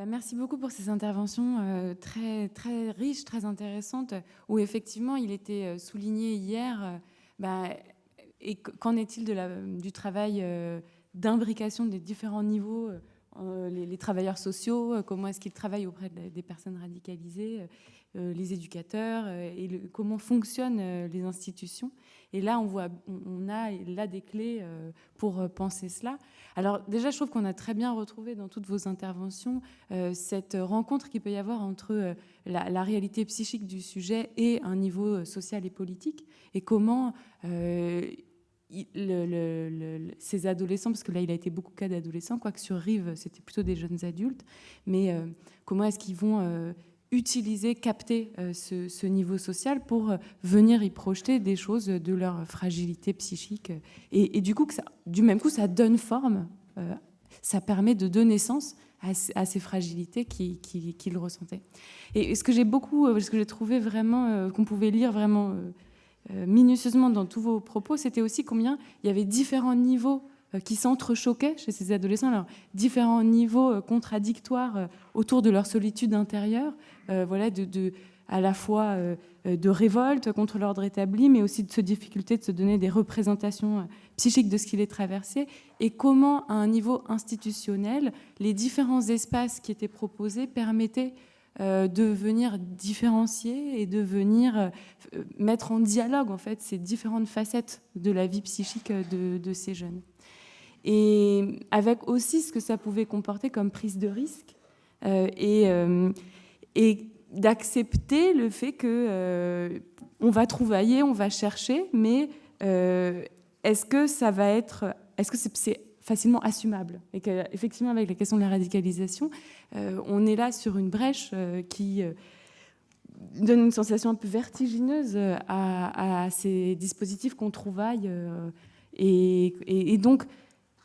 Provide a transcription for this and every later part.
Merci beaucoup pour ces interventions très, très riches, très intéressantes, où effectivement il était souligné hier, et qu'en est-il du travail d'imbrication des différents niveaux, les travailleurs sociaux, comment est-ce qu'ils travaillent auprès des personnes radicalisées, les éducateurs, comment fonctionnent les institutions. Et là, on a là des clés pour penser cela. Alors déjà, je trouve qu'on a très bien retrouvé dans toutes vos interventions cette rencontre qu'il peut y avoir entre la réalité psychique du sujet et un niveau social et politique, et comment ces adolescents, parce que là il a été beaucoup cas d'adolescents, quoique sur Rive c'était plutôt des jeunes adultes, mais comment est-ce qu'ils vont utiliser, capter ce niveau social pour venir y projeter des choses de leur fragilité psychique, et du coup du même coup ça donne forme, ça permet de donner sens à ces fragilités qu'il ressentait. Et ce que j'ai trouvé vraiment, qu'on pouvait lire vraiment minutieusement dans tous vos propos, c'était aussi combien il y avait différents niveaux qui s'entrechoquaient chez ces adolescents, alors différents niveaux contradictoires autour de leur solitude intérieure, voilà, à la fois de révolte contre l'ordre établi, mais aussi de cette difficulté de se donner des représentations psychiques de ce qui les traversait, et comment, à un niveau institutionnel, les différents espaces qui étaient proposés permettaient de venir différencier et de venir mettre en dialogue en fait ces différentes facettes de la vie psychique de ces jeunes. Et avec aussi ce que ça pouvait comporter comme prise de risque, et d'accepter le fait que on va trouvailler, on va chercher, mais est-ce que c'est facilement assumable, et qu'effectivement avec la question de la radicalisation, on est là sur une brèche qui donne une sensation un peu vertigineuse à ces dispositifs qu'on trouvaille, et donc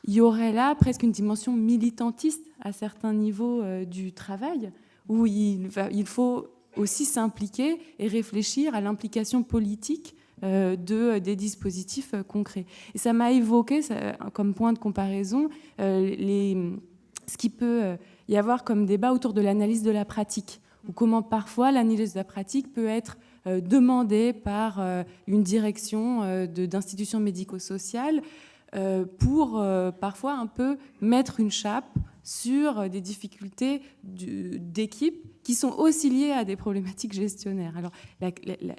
il y aurait là presque une dimension militantiste à certains niveaux du travail, où il faut aussi s'impliquer et réfléchir à l'implication politique des dispositifs concrets. Et ça m'a évoqué, comme point de comparaison, ce qui peut y avoir comme débat autour de l'analyse de la pratique, ou comment parfois l'analyse de la pratique peut être demandée par une direction d'institutions médico-sociales pour parfois un peu mettre une chape sur des difficultés d'équipe qui sont aussi liées à des problématiques gestionnaires. Alors,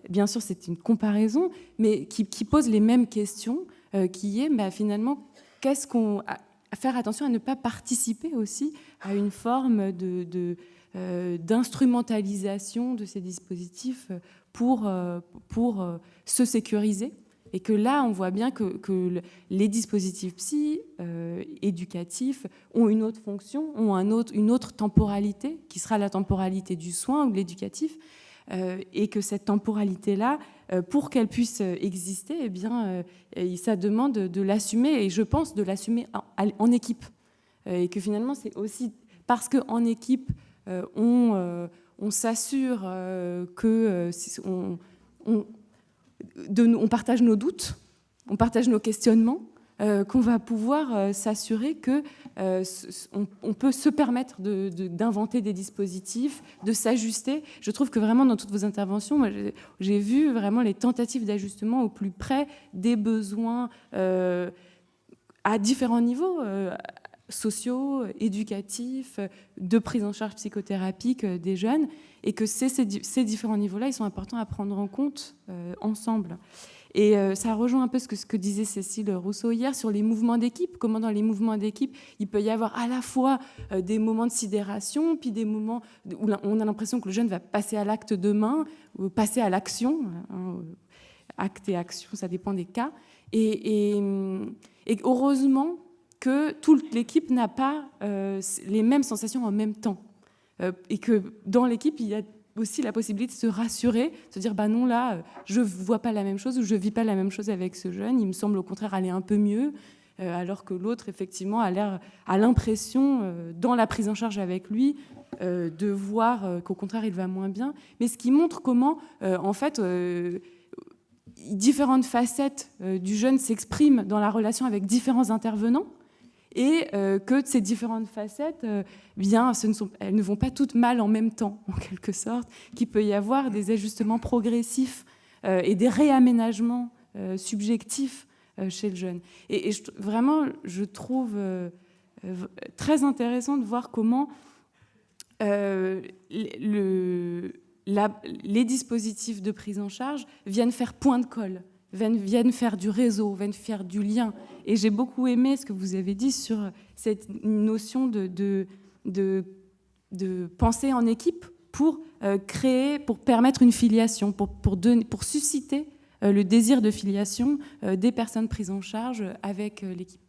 bien sûr, c'est une comparaison, mais qui pose les mêmes questions, qui est finalement, à faire attention à ne pas participer aussi à une forme d'instrumentalisation de ces dispositifs pour se sécuriser. Et que là, on voit bien que les dispositifs psy éducatifs ont une autre fonction, ont une autre temporalité, qui sera la temporalité du soin ou de l'éducatif, et que cette temporalité-là, pour qu'elle puisse exister, eh bien, ça demande de l'assumer, et je pense de l'assumer en équipe. Et que finalement, c'est aussi parce qu'en équipe, on s'assure que on partage nos doutes, on partage nos questionnements, qu'on va pouvoir s'assurer qu'on peut se permettre d'inventer des dispositifs, de s'ajuster. Je trouve que vraiment dans toutes vos interventions, moi, j'ai vu vraiment les tentatives d'ajustement au plus près des besoins à différents niveaux, sociaux, éducatifs, de prise en charge psychothérapique des jeunes, et que ces différents niveaux-là, ils sont importants à prendre en compte ensemble. Et ça rejoint un peu ce que disait Cécile Rousseau hier sur les mouvements d'équipe, comment dans les mouvements d'équipe, il peut y avoir à la fois des moments de sidération, puis des moments où on a l'impression que le jeune va passer à l'acte demain, ou passer à l'action, acte et action, ça dépend des cas, et heureusement que toute l'équipe n'a pas les mêmes sensations en même temps. Et que dans l'équipe, il y a aussi la possibilité de se rassurer, de se dire non, là, je ne vois pas la même chose, ou je ne vis pas la même chose avec ce jeune, il me semble au contraire aller un peu mieux, alors que l'autre, effectivement, a l'impression, dans la prise en charge avec lui, de voir qu'au contraire, il va moins bien. Mais ce qui montre comment, en fait, différentes facettes du jeune s'expriment dans la relation avec différents intervenants, et que ces différentes facettes, bien, elles ne vont pas toutes mal en même temps, en quelque sorte, qu'il peut y avoir des ajustements progressifs et des réaménagements subjectifs chez le jeune. Et vraiment, je trouve très intéressant de voir comment les dispositifs de prise en charge viennent faire point de colle, viennent faire du réseau, viennent faire du lien. Et j'ai beaucoup aimé ce que vous avez dit sur cette notion de penser en équipe pour créer, pour permettre une filiation, pour susciter le désir de filiation des personnes prises en charge avec l'équipe.